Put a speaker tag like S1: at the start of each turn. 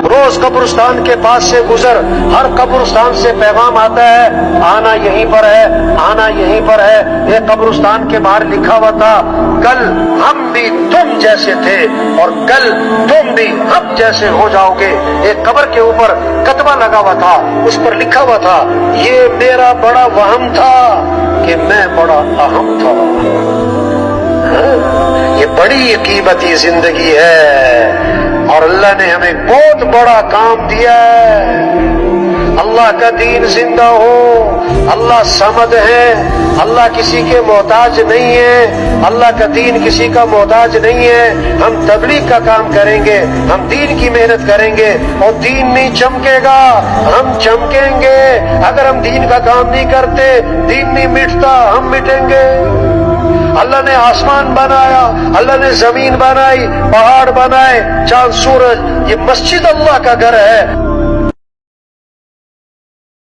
S1: روز قبرستان کے پاس سے گزر، ہر قبرستان سے پیغام آتا ہے آنا یہیں پر ہے، آنا یہیں پر ہے۔ ایک قبرستان کے باہر لکھا ہوا تھا کل ہم بھی تم جیسے تھے اور کل تم بھی ہم جیسے ہو جاؤ گے۔ ایک قبر کے اوپر کتبہ لگا ہوا تھا، اس پر لکھا ہوا تھا یہ میرا بڑا وہم تھا کہ میں بڑا اہم تھا۔ یہ بڑی قیمتی زندگی ہے اور اللہ نے ہمیں بہت بڑا کام دیا ہے۔ اللہ کا دین زندہ ہو، اللہ صمد ہے، اللہ کسی کے محتاج نہیں ہے، اللہ کا دین کسی کا محتاج نہیں ہے۔ ہم تبلیغ کا کام کریں گے، ہم دین کی محنت کریں گے اور دین نہیں چمکے گا، ہم چمکیں گے۔ اگر ہم دین کا کام نہیں کرتے، دین نہیں مٹتا، ہم مٹیں گے۔ اللہ نے آسمان بنایا، اللہ نے زمین بنائی، پہاڑ بنائے، چاند سورج، یہ مسجد اللہ کا گھر ہے۔